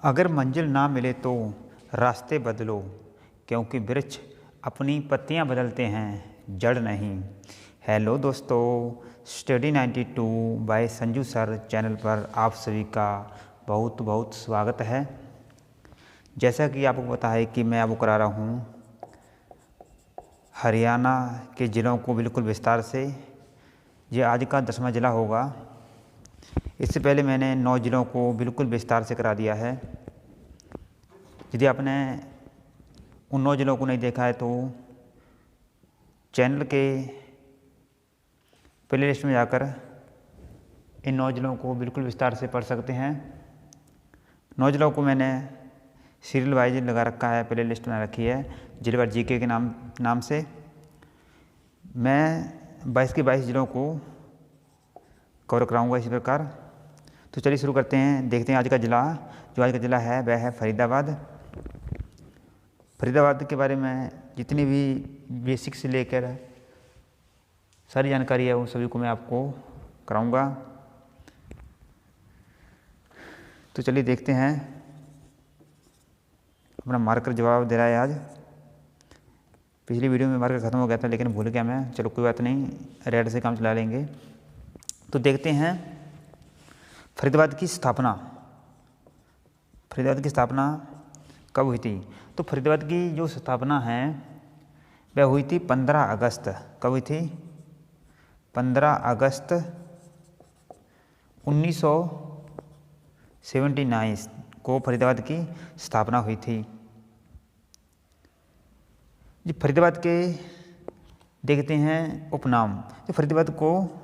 अगर मंजिल ना मिले तो रास्ते बदलो, क्योंकि वृक्ष अपनी पत्तियां बदलते हैं, जड़ नहीं। हेलो दोस्तों, study 92 by Sanju sir channel पर आप सभी का बहुत बहुत स्वागत है। जैसा कि आपको पता है कि मैं आपको करा रहा हूँ हरियाणा के ज़िलों को बिल्कुल विस्तार से। ये आज का 10वां ज़िला होगा। इससे पहले मैंने 9 ज़िलों को बिल्कुल विस्तार से करा दिया है। यदि आपने उन 9 ज़िलों को नहीं देखा है तो चैनल के प्ले लिस्ट में जाकर इन 9 ज़िलों को बिल्कुल विस्तार से पढ़ सकते हैं। 9 ज़िलों को मैंने सीरियल वाइज लगा रखा है, प्ले लिस्ट में रखी है जिलेवार जीके के नाम से। मैं 22 के 22 ज़िलों को कवर कराऊंगा इसी प्रकार। तो चलिए शुरू करते हैं, देखते हैं आज का ज़िला। जो आज का ज़िला है वह है फरीदाबाद। फरीदाबाद के बारे में जितनी भी बेसिक से लेकर सारी जानकारी है वो सभी को मैं आपको कराऊंगा। तो चलिए देखते हैं। अपना मार्कर जवाब दे रहा है आज। पिछली वीडियो में मार्कर ख़त्म हो गया था लेकिन भूल गया मैं। चलो कोई बात नहीं, रेड से काम चला लेंगे। तो देखते हैं फरीदाबाद की स्थापना। फरीदाबाद की स्थापना कब हुई थी? तो फरीदाबाद की जो स्थापना है वह हुई थी 15 अगस्त। कब हुई थी? 15 अगस्त 1979 को फरीदाबाद की स्थापना हुई थी। जी, फरीदाबाद के देखते हैं उपनाम। तो फरीदाबाद को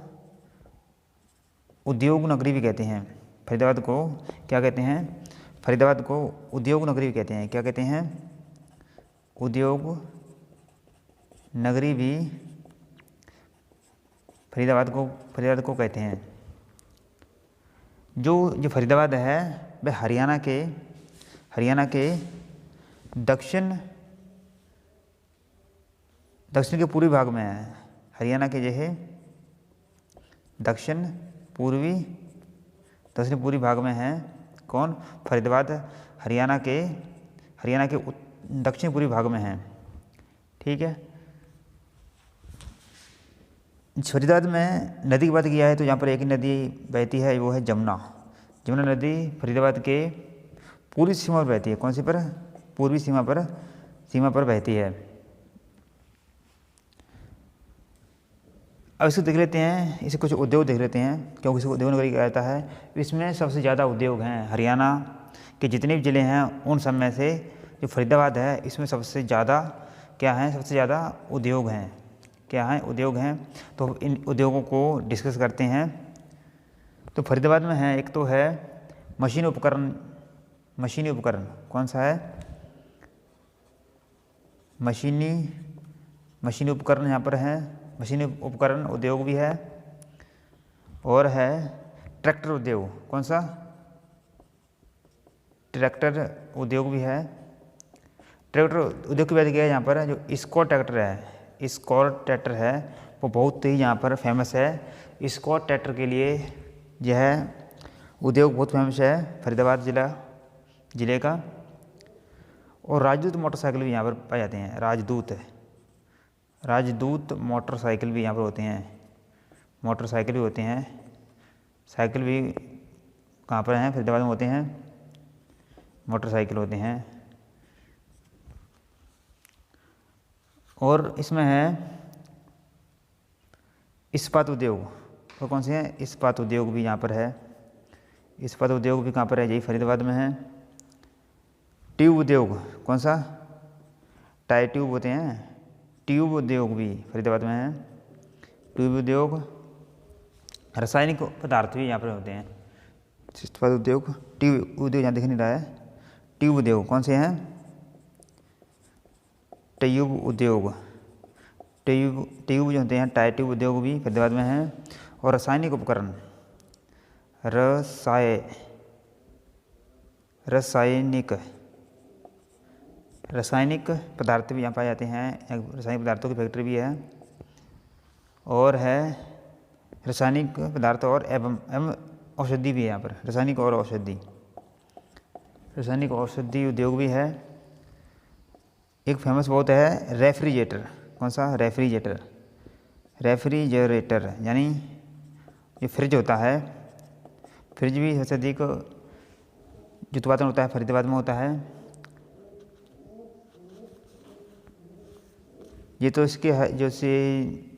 उद्योग नगरी भी कहते हैं। फरीदाबाद को क्या कहते हैं? फरीदाबाद को उद्योग नगरी भी कहते हैं। क्या कहते हैं? उद्योग नगरी भी फरीदाबाद को कहते हैं। जो फरीदाबाद है वह हरियाणा के दक्षिण के पूर्वी भाग में है। हरियाणा के जो है दक्षिण पूर्वी भाग में है। कौन? फरीदाबाद हरियाणा के दक्षिण पूर्वी भाग में है। ठीक है। फरीदाबाद में नदी की बात किया है तो यहाँ पर एक नदी बहती है, वो है जमुना। जमुना नदी फरीदाबाद के पूर्वी सीमा पर बहती है। कौन सी पर? पूर्वी सीमा पर बहती है। अब इसको देख लेते हैं, इसे कुछ उद्योग देख लेते हैं क्योंकि इसको उद्योग नगरी कहा जाता है। इसमें सबसे ज़्यादा उद्योग हैं। हरियाणा के जितने भी ज़िले हैं उन सब में से जो फरीदाबाद है इसमें सबसे ज़्यादा क्या है? सबसे ज़्यादा उद्योग हैं। क्या हैं? उद्योग हैं। तो इन उद्योगों को डिस्कस करते हैं। तो फरीदाबाद में है, एक तो है मशीनी उपकरण। कौन सा है? मशीनी उपकरण यहाँ पर है। मशीनी उपकरण उद्योग भी है। और है ट्रैक्टर उद्योग। कौन सा? ट्रैक्टर उद्योग भी है। ट्रैक्टर उद्योग की बात किया है यहाँ पर जो स्कॉट ट्रैक्टर है वो बहुत ही यहाँ पर फेमस है। स्कॉट ट्रैक्टर के लिए यह उद्योग बहुत फेमस है फरीदाबाद ज़िले का। और राजदूत मोटरसाइकिल भी यहाँ पर पाए जाते हैं। राजदूत मोटरसाइकिल भी यहाँ पर होते हैं। मोटरसाइकिल भी होते हैं। साइकिल भी कहाँ पर हैं? फरीदाबाद में होते हैं। मोटरसाइकिल होते हैं। और इसमें है इस्पात उद्योग। तो कौन से हैं? इस्पात उद्योग भी यहाँ पर है। इस्पात उद्योग भी कहाँ पर है? यही फरीदाबाद में है। ट्यूब उद्योग। कौन सा? टाई ट्यूब होते हैं। ट्यूब उद्योग भी फरीदाबाद में है। ट्यूब उद्योग। रासायनिक पदार्थ भी यहाँ पर होते हैं। इस्पात उद्योग, ट्यूब उद्योग यहाँ दिख नहीं रहा है। ट्यूब उद्योग कौन से हैं? ट्यूब उद्योग। ट्यूब जो होते हैं, टाई ट्यूब उद्योग भी फरीदाबाद में है। और रासायनिक उपकरण, रासायनिक पदार्थ भी यहाँ पाए जाते हैं। रासायनिक पदार्थों की फैक्ट्री भी है। और है रासायनिक पदार्थ और एवं औषधि भी है यहाँ पर। रासायनिक और औषधि रासायनिक औषधि उद्योग भी है। एक फेमस बहुत है रेफ्रिजरेटर। कौन सा? रेफ्रिजरेटर। रेफ्रिजरेटर यानी ये फ्रिज होता है। फ्रिज भी सबसे अधिक जो उत्पादन होता है फरीदाबाद में होता है। ये तो इसके जो से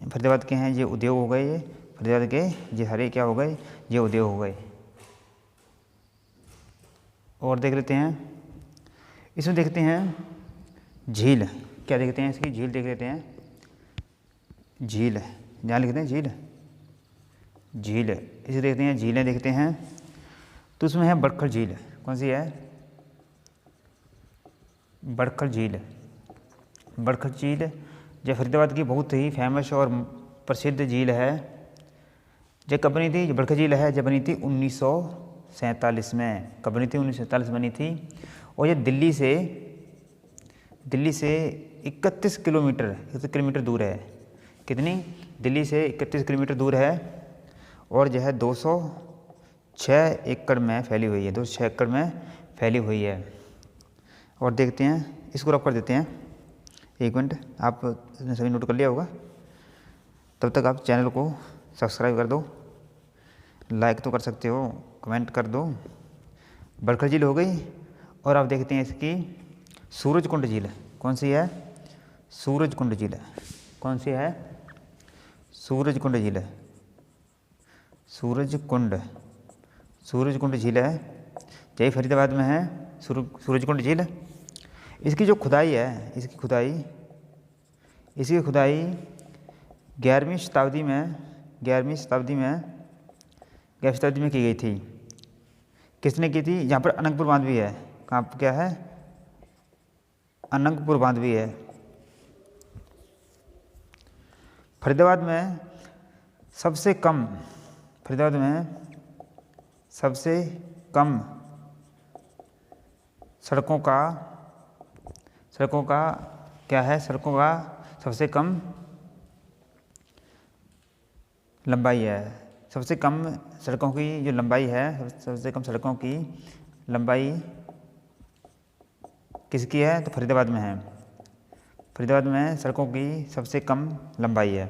फरीदाबाद के हैं ये उद्योग हो गए, ये फरीदाबाद के ये हरे क्या हो गए, ये उद्योग हो गए। और देख लेते हैं, इसमें देखते हैं झील। क्या देखते हैं? इसकी झील देख लेते हैं। झील जहाँ लिखते हैं झील, झील इसे देखते हैं। झीलें देखते हैं तो उसमें है बड़खल झील। कौन सी है? बड़खल झील। बड़खल झील जो फरीदाबाद की बहुत ही फेमस और प्रसिद्ध झील है। जो कब बनी थी? जो बड़खल झील है जब बनी थी 1947 में। कब बनी थी? 1947 बनी थी। और ये दिल्ली से 31 किलोमीटर दूर है। कितनी? दिल्ली से 31 किलोमीटर दूर है। और जो है 206 एकड़ में फैली हुई है। 206 एकड़ में फैली हुई है। और देखते हैं, इसको रब कर देते हैं। एक मिनट, आपने सभी नोट कर लिया होगा। तब तक आप चैनल को सब्सक्राइब कर दो, लाइक तो कर सकते हो, कमेंट कर दो। बड़खल झील हो गई। और आप देखते हैं इसकी सूरजकुंड झील। कौन सी है? सूरजकुंड झील। कौन सी है? सूरजकुंड झील। सूरजकुंड झील है, यही फरीदाबाद में है सूरजकुंड झील। इसकी जो खुदाई है, इसकी खुदाई 11वीं शताब्दी में की गई थी। किसने की थी? यहाँ पर अनंगपुर बांध भी है। कहाँ पर क्या है? अनंगपुर बांध भी है। फरीदाबाद में सबसे कम सड़कों का क्या है? सड़कों का सबसे कम लंबाई है। सबसे कम सड़कों की जो लंबाई है, सबसे कम सड़कों की लंबाई किसकी है? तो फरीदाबाद में है। फरीदाबाद में सड़कों की सबसे कम लंबाई है।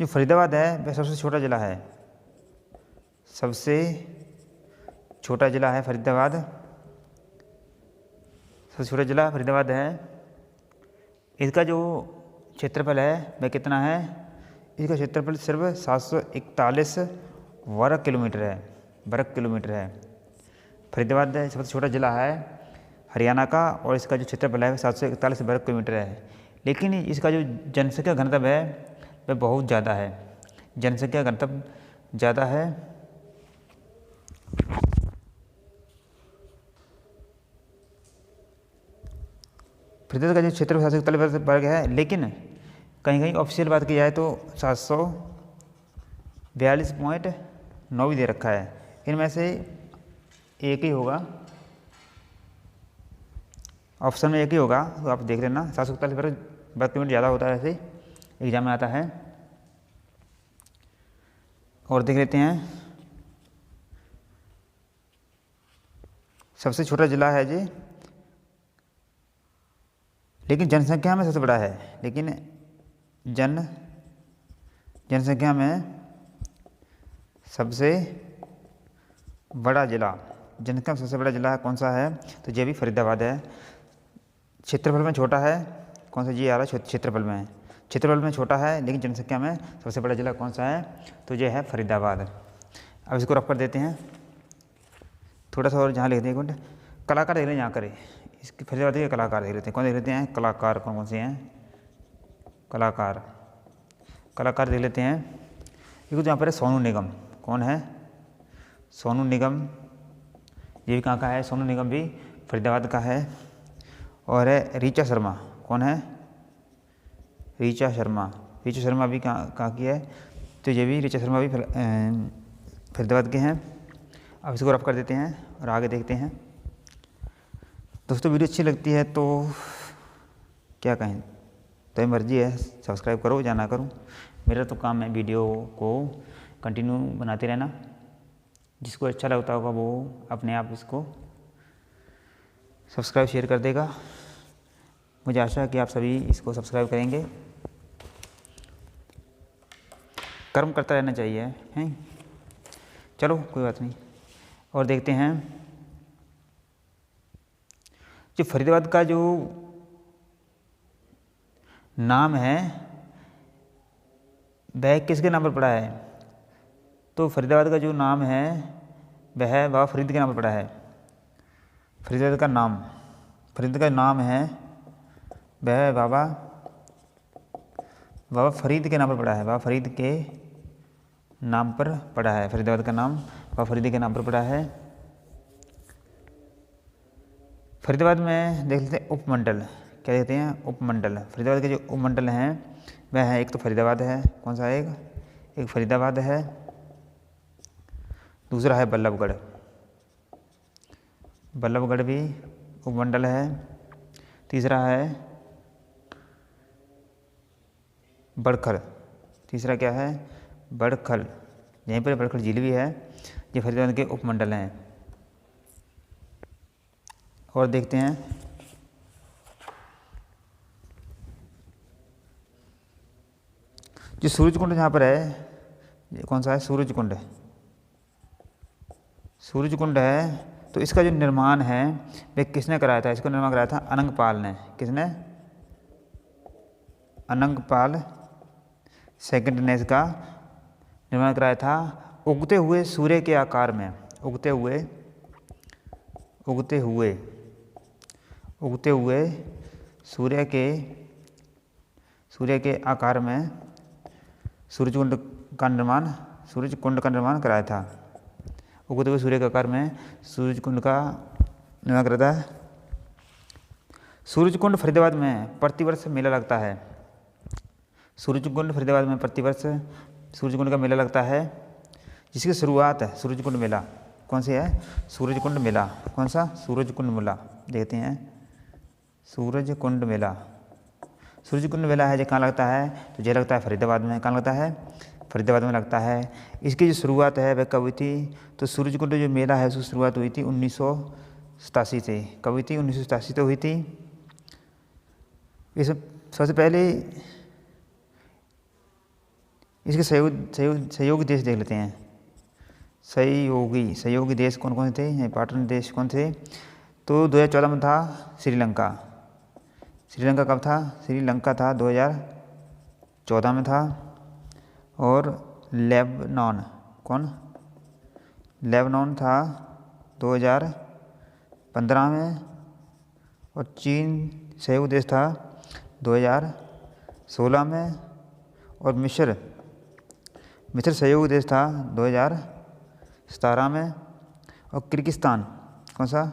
जो फरीदाबाद है वह सबसे छोटा ज़िला है। सबसे छोटा ज़िला है फरीदाबाद। सबसे छोटा ज़िला फरीदाबाद है। इसका जो क्षेत्रफल है वह कितना है? इसका क्षेत्रफल सिर्फ 741 वर्ग किलोमीटर है। फरीदाबाद सबसे छोटा ज़िला है हरियाणा का, और इसका जो क्षेत्रफल है 741 वर्ग किलोमीटर है। लेकिन इसका जो जनसंख्या घनत्व है वह बहुत ज़्यादा है। जनसंख्या घनत्व ज़्यादा है। फरीदाबाद का जो क्षेत्र 741 वर्ग है, लेकिन कहीं ऑफिशियल बात की जाए तो 742.9 भी दे रखा है। इनमें से एक ही होगा, ऑप्शन में एक ही होगा, तो आप देख लेना। 741 वर्ग किलोमीटर ज़्यादा होता है, ऐसे एग्जाम में आता है। और देख लेते हैं, सबसे छोटा जिला है जी, लेकिन जनसंख्या में सबसे बड़ा है। लेकिन जनसंख्या में सबसे बड़ा जिला, जनसंख्या में सबसे बड़ा जिला कौन सा है? तो ये भी फरीदाबाद है। क्षेत्रफल में छोटा है। कौन सा? जी आ रहा है क्षेत्रफल में छोटा है, लेकिन जनसंख्या में सबसे बड़ा जिला कौन सा है? तो ये है फरीदाबाद। अब इसको रफ कर देते हैं थोड़ा सा, और जहाँ लिख दें कलाकार देख लें, यहाँ करें इसके फरीदाबाद के कलाकार देख लेते हैं। कौन देख लेते हैं? कलाकार कौन से हैं? कलाकार देख लेते हैं। देखो यहाँ पर है सोनू निगम। कौन है? सोनू निगम। ये भी कहाँ का है? सोनू निगम भी फरीदाबाद का है। और है ऋचा शर्मा। कौन है? ऋचा शर्मा भी कहाँ की है? तो ये भी ऋचा शर्मा भी फरीदाबाद के हैं। अब इसको रफ कर देते हैं और आगे देखते हैं। दोस्तों वीडियो अच्छी लगती है तो क्या कहें, तो मर्जी है, सब्सक्राइब करो या ना करो, मेरा तो काम है वीडियो को कंटिन्यू बनाते रहना। जिसको अच्छा लगता होगा वो अपने आप इसको सब्सक्राइब शेयर कर देगा। मुझे आशा है कि आप सभी इसको सब्सक्राइब करेंगे। कर्म करता रहना चाहिए हैं। चलो कोई बात नहीं। और देखते हैं जो फरीदाबाद का जो नाम है वह किसके नाम पर पड़ा है। तो फरीदाबाद का जो नाम है वह बाबा फरीद के नाम पर पड़ा है। फरीदाबाद का नाम है वह बाबा फरीद के नाम पर पड़ा है। बाबा फरीद के नाम पर पड़ा है। फरीदाबाद का नाम बाबा फरीद के नाम पर पड़ा है। फरीदाबाद में देख लेते हैं उपमंडल। क्या देखते हैं? उपमंडल। फरीदाबाद के जो उपमंडल हैं वह है, एक तो फरीदाबाद है। कौन सा? एक फरीदाबाद है, दूसरा है बल्लभगढ़। बल्लभगढ़ भी उपमंडल है। तीसरा है बड़खल। तीसरा क्या है? बड़खल। यहीं पर बड़खल झील भी है। ये फरीदाबाद के उपमंडल हैं। और देखते हैं जो सूरजकुंड जहाँ पर है, ये कौन सा है? सूरजकुंड। सूरजकुंड है तो इसका जो निर्माण है वह किसने कराया था? इसको निर्माण कराया था अनंगपाल ने। किसने? अनंगपाल सेकंड ने इसका निर्माण कराया था। उगते हुए सूर्य के आकार में, उगते हुए सूर्य के आकार में सूरजकुंड का निर्माण कराया था। उगते हुए सूर्य के आकार में सूरजकुंड का निर्माण कराया था। सूरजकुंड फरीदाबाद में प्रतिवर्ष मेला लगता है। सूरजकुंड फरीदाबाद में प्रतिवर्ष सूरजकुंड का मेला लगता है, जिसकी शुरुआत है सूरजकुंड मेला। कौन सी है? सूरजकुंड मेला। कौन सा? सूरजकुंड मेला। देखते हैं सूरजकुंड मेला। सूरजकुंड मेला है जो कहाँ लगता है? तो ये लगता है फरीदाबाद में। कहाँ लगता है? फरीदाबाद में लगता है। इसकी जो शुरुआत है वह कब हुई थी? तो सूरजकुंड जो मेला है उसकी शुरुआत हुई थी 1987 से। कब हुई थी? 1987 तो हुई थी। इस सबसे पहले इसके सहयोगी देश देख लेते हैं। सहयोगी देश कौन कौन थे? पार्टनर देश कौन थे? तो 2014 में था श्रीलंका। श्रीलंका कब था? श्रीलंका था 2014 में था। और लेबनान, कौन? लेबनान था 2015 में। और चीन सहयोगी देश था 2016 में। और मिस्र सहयोगी देश था 2017 में। और किर्गिस्तान, कौन सा?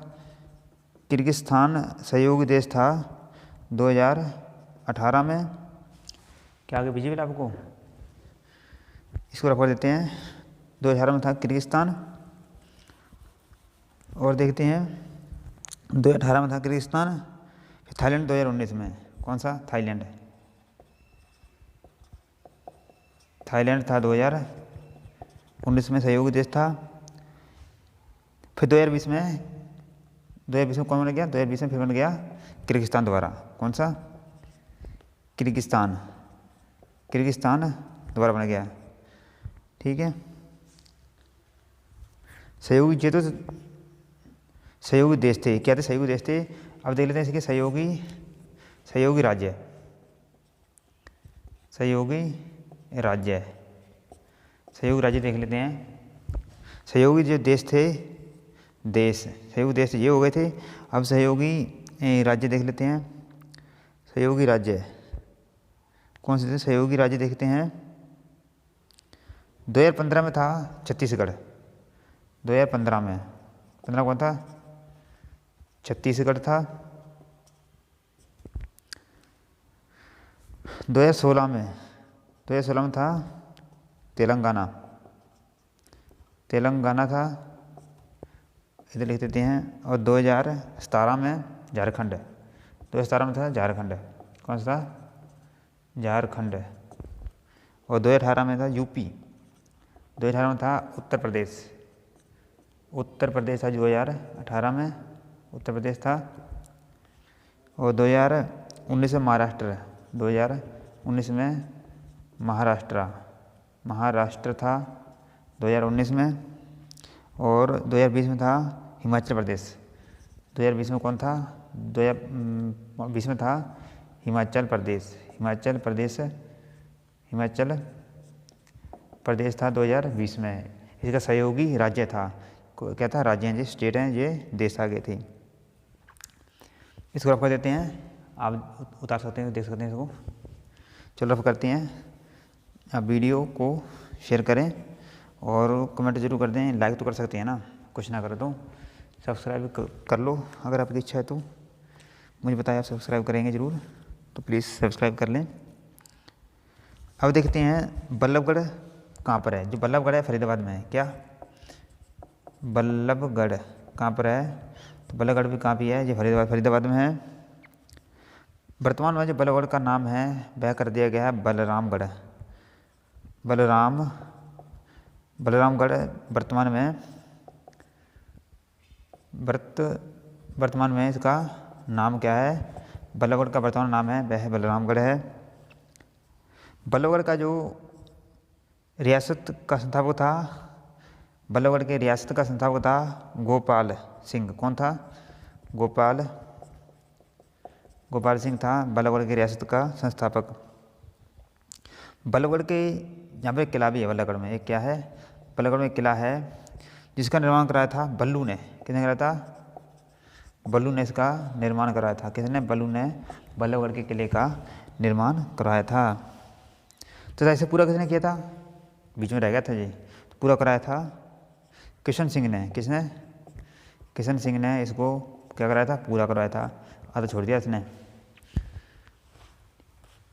किर्गिस्तान सहयोगी देश था 2018 में। क्या आगे विजिबल आपको? इसको रख देते हैं। 2018 में था किर्गिस्तान। और देखते हैं 2018 में था किर्गिस्तान। फिर थाईलैंड 2019 में। कौन सा? थाईलैंड। थाईलैंड था 2019 में सहयोगी देश था। फिर 2020 में कौन बन गया? 2020 में फिर बन गया किर्गिस्तान दोबारा। कौन सा? किर्गिस्तान दोबारा बन गया। ठीक है। सहयोगी देश थे। क्या थे? सहयोगी देश थे। अब देख लेते हैं इसके सहयोगी राज्य। सहयोगी राज्य देख लेते हैं। सहयोगी जो देश थे, सहयोगी देश ये हो गए थे। अब सहयोगी राज्य देख लेते हैं। सहयोगी राज्य कौन से थे? सहयोगी राज्य देखते हैं। 2015 में था छत्तीसगढ़। 2015 में 15 कौन था? छत्तीसगढ़ था। 2016 में था तेलंगाना था। इधर लिख देते हैं। और 2017 में झारखंड। 2017 में था झारखंड। कौन सा था? झारखंड। और 2018 में था यूपी। 2018 में था उत्तर प्रदेश। उत्तर प्रदेश था 2018 में, उत्तर प्रदेश था। और 2019 में महाराष्ट्र, 2019 में महाराष्ट्र था 2019 में। और 2020 में था हिमाचल प्रदेश। 2020 में कौन था? 2020 में था हिमाचल प्रदेश था 2020 में। इसका सहयोगी राज्य था, क्या था? राज्य हैं, ये स्टेट हैं, ये देश आगे थे। इसको रफ कर देते हैं, आप उतार सकते हैं, देख सकते हैं इसको। चलो रफ करते हैं। आप वीडियो को शेयर करें और कमेंट जरूर कर दें। लाइक तो कर सकते हैं ना, कुछ ना करो तो सब्सक्राइब कर लो अगर आपकी इच्छा है तो। मुझे बताया आप सब्सक्राइब करेंगे ज़रूर, तो प्लीज़ सब्सक्राइब कर लें। अब देखते हैं बल्लभगढ़ कहाँ पर है। जो बल्लभगढ़ है फरीदाबाद में है। क्या बल्लभगढ़ कहाँ पर है? तो बल्लभगढ़ भी कहाँ भी है? ये फरीदाबाद में है। वर्तमान में जो बल्लभगढ़ का नाम है वह कर दिया गया है बलरामगढ़। बलरामगढ़ वर्तमान में इसका नाम क्या है? बल्लभगढ़ का वर्तमान नाम है वह बलरामगढ़ है। बल्लभगढ़ का जो रियासत का संस्थापक था, बल्लभगढ़ के रियासत का संस्थापक था गोपाल सिंह। कौन था? गोपाल सिंह था बल्लभगढ़ की रियासत का संस्थापक। बल्लभगढ़ के यहाँ पर एक किला भी है। बल्लभगढ़ में एक क्या है? बल्लभगढ़ में एक किला है जिसका निर्माण कराया था बल्लू ने। किसने कराया था? बल्लू ने इसका निर्माण कराया था। किसने? बल्लू ने बल्लभगढ़ के किले का निर्माण कराया था। तो ऐसे पूरा किसने किया था? बीच में रह गया था जी। तो पूरा कराया था किशन सिंह ने। किसने? किशन सिंह ने इसको क्या कराया था? पूरा कराया था। आधा छोड़ दिया इसने।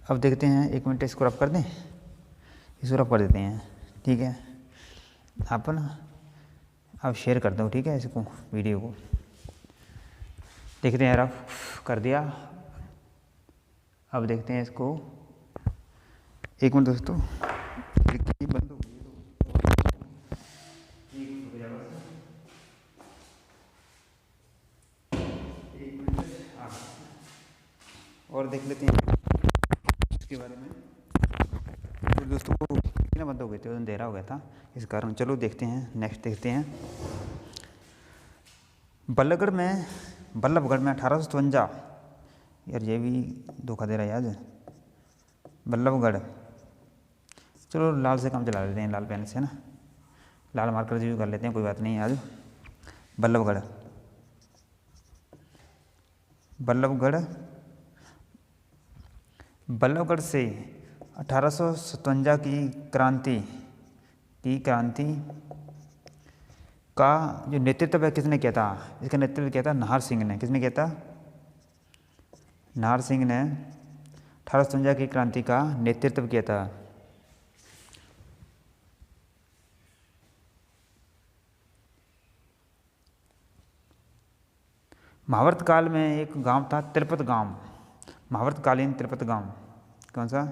अब देखते हैं, 1 मिनट इसको रफ कर दें, इसको रफ कर देते हैं, ठीक है। आप ना अब शेयर कर दो, ठीक है, इसको वीडियो को। देखते हैं, रफ कर दिया। अब देखते हैं इसको। 1 मिनट दोस्तों, बंद हो गई। और देख लेते हैं इसके बारे में। तो दोस्तों कितना बंद हो गए थे, अंधेरा हो गया था इस कारण। चलो देखते हैं, नेक्स्ट देखते हैं। बल्लभगढ़ में 1857, यार ये भी धोखा दे रहा है आज। बल्लभगढ़, चलो लाल से काम चला लेते हैं, लाल पेन से ना, लाल मार्कर यूज कर लेते हैं, कोई बात नहीं। आज बल्लभगढ़ से 1857 की क्रांति का जो नेतृत्व है किसने किया था? इसका नेतृत्व किया था नाहर सिंह ने। किसने किया था? नाहर सिंह ने 1857 की क्रांति का नेतृत्व किया था। महाभारत काल में एक गांव था तिलपत गांव, महाभारतकालीन तिलपत गांव। कौन सा?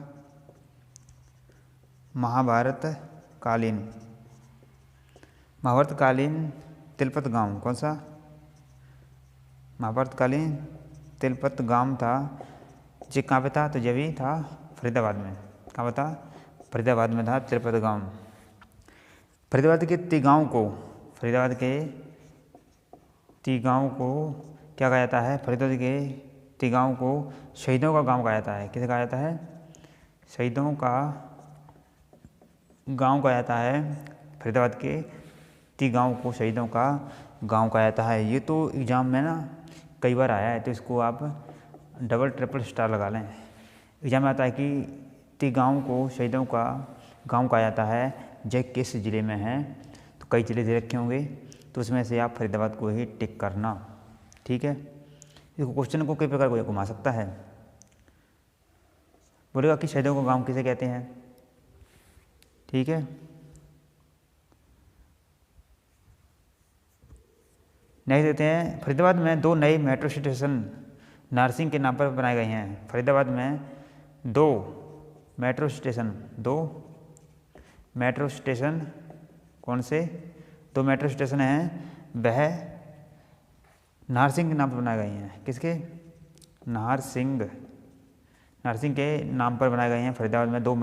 महाभारतकालीन तिलपत गांव। कौन सा? महाभारतकालीन तिलपत गांव था। ये कहाँ पे था? तो ये भी था फरीदाबाद में। कहाँ पे था? फरीदाबाद में था तिलपत गांव। फरीदाबाद के तिगांव को क्या कहा जाता है? फरीदाबाद के तिगांव को शहीदों का गांव कहा जाता है। किसे कहा जाता है? शहीदों का गांव कहा जाता है। फरीदाबाद के तिगांव को शहीदों का गांव कहा जाता है। ये तो एग्ज़ाम में ना कई बार आया है, तो इसको आप डबल ट्रिपल स्टार लगा लें। एग्ज़ाम में आता है कि तिगांव को शहीदों का गांव कहा जाता है, यह किस ज़िले में है? तो कई ज़िले दे रखे होंगे, तो उसमें से आप फरीदाबाद को ही टिक करना, ठीक है। इसको क्वेश्चन को कई प्रकार को घुमा सकता है। बोलेगा कि शहीदों का गांव किसे कहते हैं, ठीक है। नेक्स्ट देते हैं, फरीदाबाद में 2 नए मेट्रो स्टेशन नाहर सिंह के नाम पर बनाए गए हैं। फरीदाबाद में 2 मेट्रो स्टेशन कौन से? 2 मेट्रो स्टेशन हैं वह नाहर सिंह के नाम पर बनाए गए हैं। किसके? नाहर सिंह के नाम पर बनाए गए हैं। फरीदाबाद में 2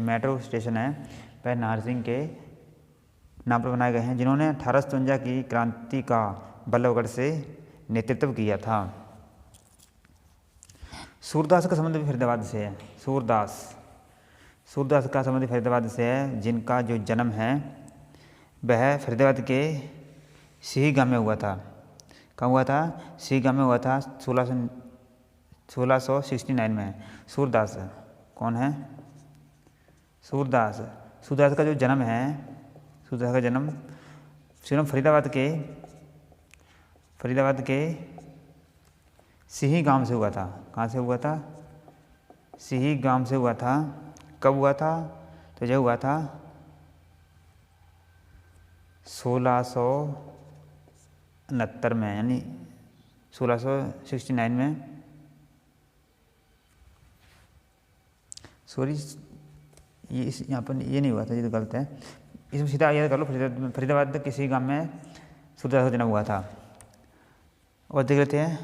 मेट्रो स्टेशन हैं, वह नाहर सिंह के नाम पर बनाए गए हैं, जिन्होंने 1857 की क्रांति का बल्लभगढ़ से नेतृत्व किया था। सूरदास का संबंध भी फरीदाबाद से है। सूरदास का संबंध फरीदाबाद से है, जिनका जो जन्म है वह फरीदाबाद के सिही गांव में हुआ था। कहाँ हुआ था? सिही गांव में हुआ था 1669 में। सूरदास कौन है? सूरदास का जो जन्म है, सूरदास का जन्म फरीदाबाद के सिही गांव से हुआ था। कहाँ से हुआ था? सिही गांव से हुआ था। कब हुआ था? तो जब हुआ था 1669 में, यानी 1669 में। सॉरी, ये यहाँ पर ये नहीं हुआ था, ये तो गलत है। इसमें सीधा याद कर लो, फरीदाबाद किसी गांव में सूरदास का जन्म हुआ था। और देख लेते हैं,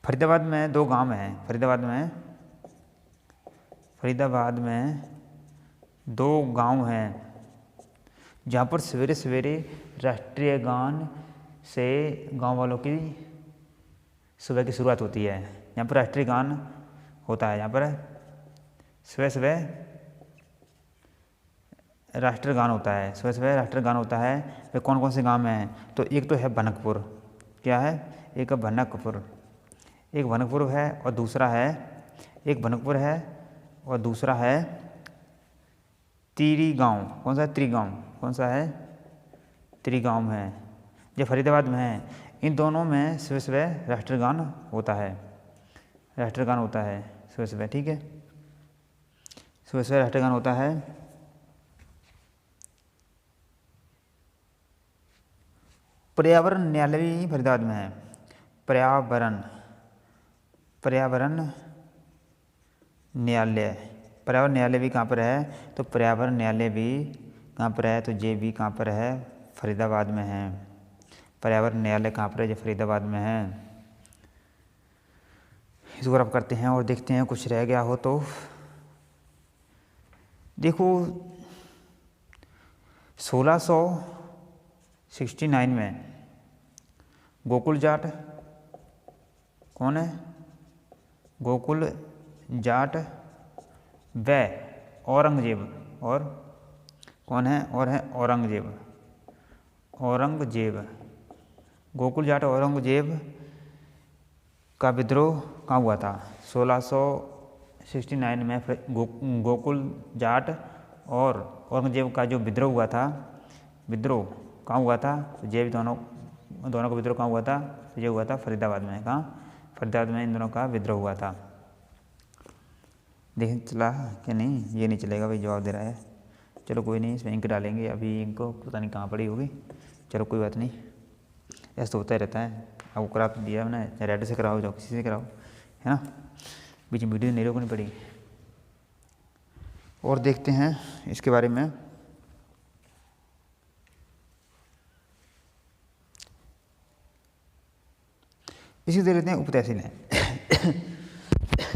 फरीदाबाद में 2 गांव हैं। फरीदाबाद में 2 गांव हैं, जहाँ पर सवेरे सवेरे राष्ट्रीय गान से गांव वालों की सुबह की शुरुआत होती है। यहाँ पर राष्ट्रीय गान होता है, यहाँ पर सुबह राष्ट्रीय गान होता है। राष्ट्रीय गान होता है। वे कौन कौन से गांव में हैं? तो एक तो है भनकपुर। क्या है? एक भनकपुर है, और दूसरा है तिरी गांव। कौन सा है? त्रिगांव है, जो फरीदाबाद में है। इन दोनों में सुबह राष्ट्रीय गान होता है। सुबह, ठीक है, सुबह राष्ट्रीय गान होता है। पर्यावरण न्यायालय भी फरीदाबाद में है। पर्यावरण न्यायालय भी कहाँ पर है? तो पर्यावरण न्यायालय भी कहाँ पर है? तो ये भी कहाँ पर है? फरीदाबाद में है। पर्यावरण न्यायालय कहाँ पर है? जो फरीदाबाद में है। इसको अब करते हैं और देखते हैं कुछ रह गया हो तो। देखो, 1669 में गोकुल जाट, कौन है? गोकुल जाट व औरंगजेब, और कौन है? और है औरंगजेब। गोकुल जाट औरंगजेब का विद्रोह कहाँ हुआ था? 1669 में गोकुल जाट और औरंगजेब का जो विद्रोह हुआ था, विद्रोह कहाँ हुआ था? तो ये दोनों का विद्रोह कहाँ हुआ था? तो ये हुआ था फरीदाबाद में। कहाँ? फरीदाबाद में इन दोनों का विद्रोह हुआ था। देखें चला क्या? नहीं, ये नहीं चलेगा भाई, जवाब दे रहा है। चलो कोई नहीं, इसमें इंक डालेंगे। अभी इनको पता नहीं कहाँ पड़ी होगी। चलो कोई बात नहीं, ऐसा तो होता ही रहता है। आपको करा तो दिया मैंने, रेड से कराओ, जाओ किसी से कराओ, है ना। बीच में वीडियो नहीं रोकनी पड़ी। और देखते हैं इसके बारे में। इसी दे लेते हैं उपतहसीलें।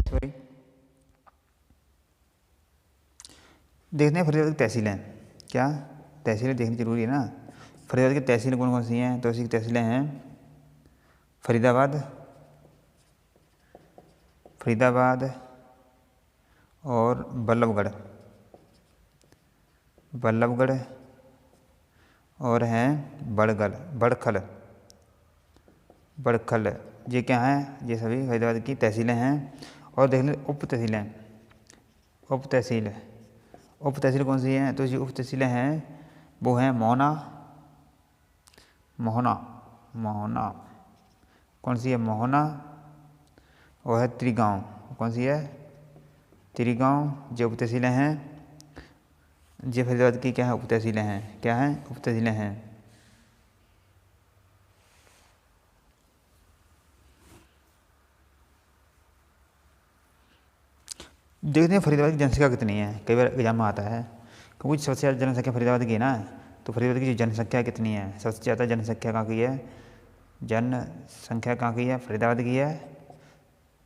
सॉरी, देखते हैं फरीदाबाद की तहसीलें। क्या तहसीलें देखनी जरूरी है ना। फरीदाबाद की तहसीलें कौन कौन सी हैं? तो ऐसी तहसीलें हैं फरीदाबाद और बल्लभगढ़ और हैं बड़खल। ये क्या हैं? ये सभी फरीदाबाद की तहसीलें हैं। और देख लें उप तहसील कौन सी हैं? तो ये उप तहसीलें हैं, वो हैं मोहना। कौन सी है? मोहना। और है त्रिगांव। कौन सी है? त्रिगांव। जो उप तहसीलें हैं, ये फरीदाबाद की क्या है? उप तहसीलें हैं। क्या हैं? उप तहसीलें हैं। देखते हैं फरीदाबाद की जनसंख्या कितनी है। कई बार एग्जाम में आता है, क्योंकि सबसे ज़्यादा जनसंख्या फरीदाबाद की है ना। तो फरीदाबाद की जो जनसंख्या कितनी है, सबसे ज़्यादा जनसंख्या कहाँ की है, जनसंख्या कहाँ की है, फरीदाबाद की है।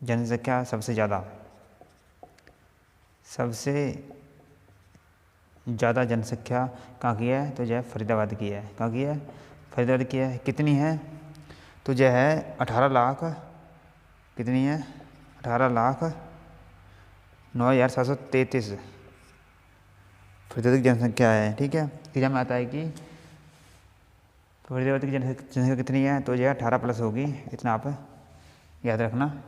जनसंख्या सबसे ज़्यादा जनसंख्या कहाँ की है, तो जो है फरीदाबाद की है। कहाँ की है, फरीदाबाद की है। कितनी है, तो जो है 18 लाख, कितनी है, 18,09,733 फरीदाबाद की जनसंख्या है। ठीक है, एग्जाम में आता है कि फरीदाबाद की जनसंख्या कितनी है, तो जो है 18 प्लस होगी, इतना आप याद रखना।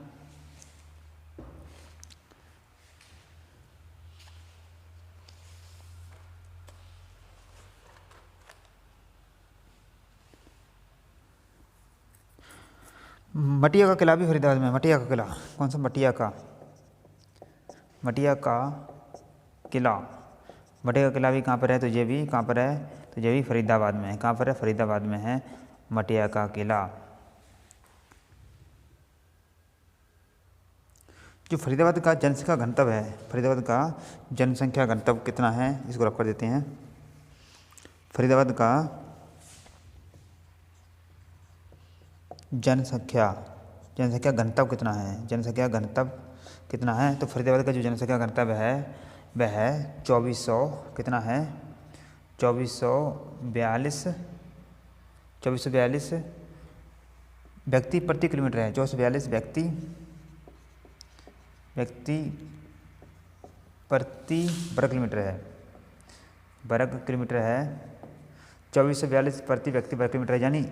मटिया का किला भी फरीदाबाद में, मटिया का किला, कौन सा, मटिया का किला। मटिया का किला भी कहाँ पर है, तो ये भी कहाँ पर है, तो ये भी फरीदाबाद में है। कहाँ पर है, फरीदाबाद में है मटिया का किला। जो फरीदाबाद का जनसंख्या घनत्व है, फरीदाबाद का जनसंख्या घनत्व कितना है, इसको रख कर देते हैं। फरीदाबाद का जनसंख्या घनत्व कितना है, जनसंख्या घनत्व कितना है, तो फरीदाबाद का जो जनसंख्या घनत्व है वह है 2400, कितना है, 2442 व्यक्ति प्रति किलोमीटर है। 2442 व्यक्ति प्रति वर्ग किलोमीटर है, 2442 प्रति व्यक्ति वर्ग किलोमीटर है, यानी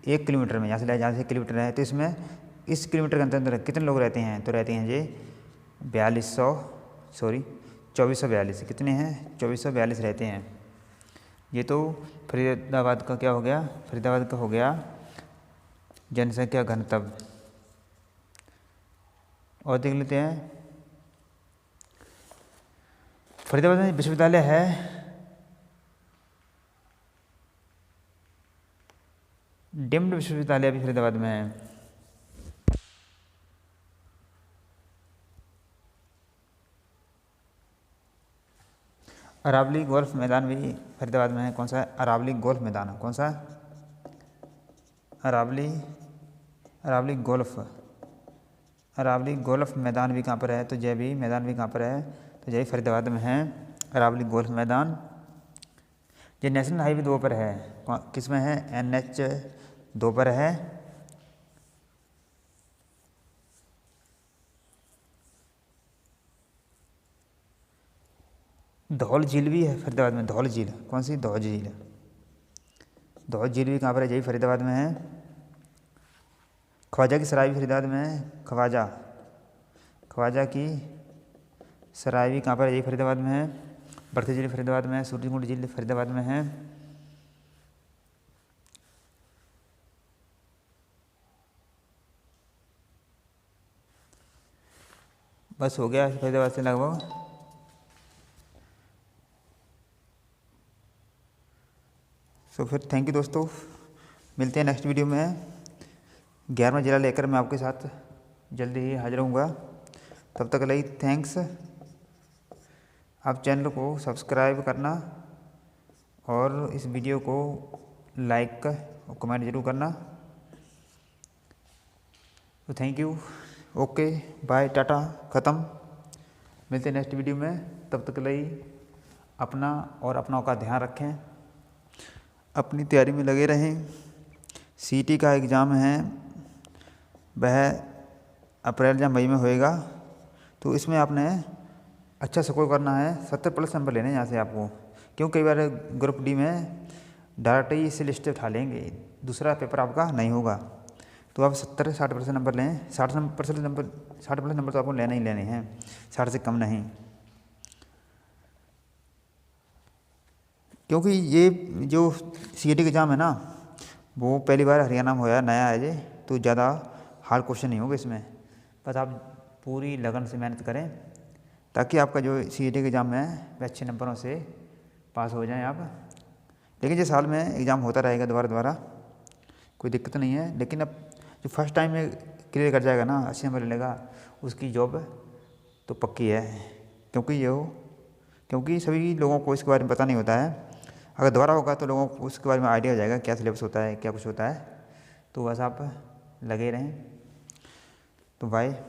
1 किलोमीटर में, जहाँ से किलोमीटर है, तो इसमें इस किलोमीटर के अंदर कितने लोग रहते हैं, तो रहते हैं ये 2442, कितने हैं, 2442 रहते हैं। ये तो फरीदाबाद का क्या हो गया, फरीदाबाद का हो गया जनसंख्या घनत्व। और देख लेते हैं, फरीदाबाद में विश्वविद्यालय है, डीम्ड विश्वविद्यालय भी फरीदाबाद में है। अरावली गोल्फ मैदान भी फरीदाबाद में है। कौन सा है, अरावली गोल्फ मैदान, कौन सा, अरावली गोल्फ मैदान भी कहाँ पर है, तो जय भी मैदान भी कहाँ पर है, तो जय फरीदाबाद में है अरावली गोल्फ मैदान। ये नेशनल हाईवे 2 पर है, किस में है, NH 2 पर है। धौल झील भी है फरीदाबाद में, धौल झील, कौन सी, धौल झील भी कहाँ पर है, यही फरीदाबाद में है। ख्वाजा की सराय भी फरीदाबाद में है, ख्वाजा की सराय भी कहाँ पर है, यही फरीदाबाद में है। बर्ती झील फरीदाबाद में है, सूरजकुंड झील फरीदाबाद में है। बस हो गया फरीदाबाद से लगभग। सो फिर थैंक यू दोस्तों, मिलते हैं नेक्स्ट वीडियो में। 11वां जिला लेकर मैं आपके साथ जल्दी ही हाजिर होऊंगा। तब तक के लिए थैंक्स। आप चैनल को सब्सक्राइब करना और इस वीडियो को लाइक और कमेंट जरूर करना। तो thank you, okay bye, tata, ख़त्म। मिलते हैं नेक्स्ट वीडियो में, तब तक के लिए अपना और अपनों का ध्यान रखें, अपनी तैयारी में लगे रहें। CT का एग्ज़ाम है वह अप्रैल या मई में होएगा, तो इसमें आपने अच्छा स्कोर करना है, 70+ नंबर लेने हैं यहाँ से आपको, क्यों कई बार ग्रुप D में डायरेक्ट ही इसे लिस्ट उठा लेंगे, दूसरा पेपर आपका नहीं होगा। तो आप 70-60% नंबर लें, 60+ नंबर तो आपको लेने ही लेने हैं, 60 से कम नहीं। क्योंकि ये जो CT का एग्ज़ाम है ना, वो पहली बार हरियाणा में होया, नया है ये, तो ज़्यादा हार्ड क्वेश्चन नहीं होगा इसमें। बस आप पूरी लगन से मेहनत करें ताकि आपका जो CT का एग्ज़ाम है वह अच्छे नंबरों से पास हो जाएं आप। लेकिन ये साल में एग्ज़ाम होता रहेगा दोबारा, कोई दिक्कत नहीं है। लेकिन अब जो फर्स्ट टाइम में क्लियर कर जाएगा ना, अच्छे नंबर लेगा, उसकी जॉब तो पक्की है। क्योंकि सभी लोगों को इसके बारे में पता नहीं होता है। अगर दोबारा होगा तो लोगों को उसके बारे में आइडिया हो जाएगा क्या सिलेबस होता है, क्या कुछ होता है। तो बस आप लगे रहें। तो बाय।